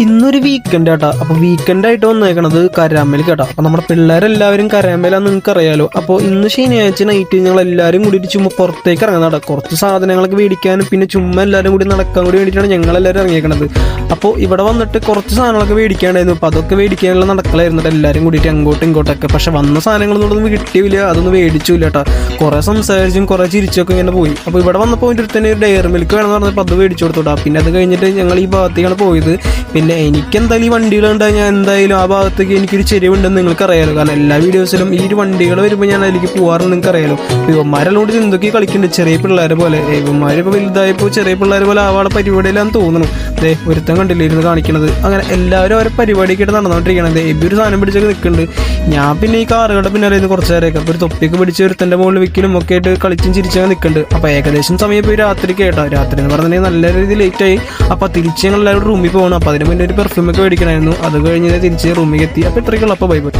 ഇന്നൊരു വീക്കെൻഡ് കേട്ടോ. അപ്പോൾ വീക്കെൻഡ് ആയിട്ട് വന്നേക്കണത് കരാമേൽ കേട്ടോ. അപ്പോൾ നമ്മുടെ പിള്ളേരെല്ലാവരും കരാമേലാന്ന് നിങ്ങൾക്ക് അറിയാലോ. അപ്പോൾ ഇന്ന് ശനിയാഴ്ച നൈറ്റ് ഞങ്ങൾ എല്ലാവരും കൂടി ചുമ്മാ പുറത്തേക്ക് ഇറങ്ങുന്നതാ. കുറച്ച് സാധനങ്ങളൊക്കെ മേടിക്കാനും പിന്നെ ചുമ്മാ എല്ലാവരും കൂടി നടക്കാൻ കൂടി വേണ്ടിയിട്ടാണ് ഞങ്ങളെല്ലാവരും ഇറങ്ങിയേക്കണത്. അപ്പോൾ ഇവിടെ വന്നിട്ട് കുറച്ച് സാധനങ്ങളൊക്കെ മേടിക്കാണ്ടായിരുന്നു. അപ്പോൾ അതൊക്കെ മേടിക്കാനുള്ള നടക്കലായിരുന്നു എല്ലാവരും കൂടിയിട്ട് അങ്ങോട്ടും ഇങ്ങോട്ടൊക്കെ. പക്ഷെ വന്ന സാധനങ്ങളൊന്നും കിട്ടിയില്ല, അതൊന്നും മേടിച്ചില്ല കേട്ടോ. കുറേ സംസാരിച്ചും കുറേ ചിരിച്ചൊക്കെ ഇങ്ങനെ പോയി. അപ്പോൾ ഇവിടെ വന്നപ്പോൾ ഒരു തന്നെ ഒരു ഡയറി മിൽക്ക് വേണമെന്ന് പറഞ്ഞപ്പോൾ അത് മേടിച്ചു കൊടുത്തോട്ടാ. പിന്നെ അത് കഴിഞ്ഞിട്ട് ഞങ്ങൾ ഈ ഭാഗത്തേക്കാണ് പോയത്. പിന്നെ എനിക്ക് എന്തായാലും ഈ വണ്ടികളുണ്ടായി ഞാൻ എന്തായാലും ആ ഭാഗത്തേക്ക് എനിക്കൊരു ചെരിവുണ്ടെന്ന് നിങ്ങൾക്ക് അറിയാലോ. കാരണം എല്ലാ വീഡിയോസിലും ഈ ഒരു വണ്ടികൾ വരുമ്പോൾ ഞാൻ അതിലേക്ക് പോകാറെന്ന് നിങ്ങൾക്ക് അറിയാലോ. ഇവന്മാരെല്ലാം കൂടി എന്തൊക്കെ കളിക്കുന്നുണ്ട് ചെറിയ പിള്ളേരെ പോലെ. ഇവന്മാരിപ്പോൾ വലുതായപ്പോൾ ചെറിയ പിള്ളേരെ പോലെ ആവാളെ പരിപാടിയിലാന്ന് തോന്നുന്നു. അതെ ഒരുത്തം കണ്ടില്ല ഇരുന്ന് കാണിക്കണത്. അങ്ങനെ എല്ലാവരും ഓരോ പരിപാടിയൊക്കെ ആയിട്ട് നടന്നുകൊണ്ടിരിക്കണത്. ഒരു സാധനം പിടിച്ചൊക്കെ നിൽക്കുന്നുണ്ട്. ഞാൻ പിന്നെ ഈ കാറുകളുടെ പിന്നാലെ കുറച്ച് നേരമൊക്കെ അപ്പോൾ ഒരു തൊപ്പിയൊക്കെ പിടിച്ച് ഒരുത്തൻ്റെ മുകളിൽ വിൽക്കലും ഒക്കെ ആയിട്ട് കളിച്ചും ചിരിച്ചൊക്കെ നിൽക്കുന്നുണ്ട്. അപ്പോൾ ഏകദേശം സമയം പോയി രാത്രി കേട്ടോ. രാത്രി എന്ന് പറഞ്ഞിട്ടുണ്ടെങ്കിൽ നല്ല രീതിയിൽ ലേറ്റായി. അപ്പോൾ തിരിച്ച് ഞങ്ങൾ എല്ലാവരും റൂമിൽ പോകണം. അപ്പോൾ അതിന് മുന്നേ ഒരു പെർഫ്യൂമൊക്കെ മേടിക്കണമായിരുന്നു. അത് കഴിഞ്ഞ് തിരിച്ച് റൂമിൽ എത്തി. അപ്പോൾ ഇത്രയ്ക്കുള്ള അപ്പോൾ ബൈ ബൈ.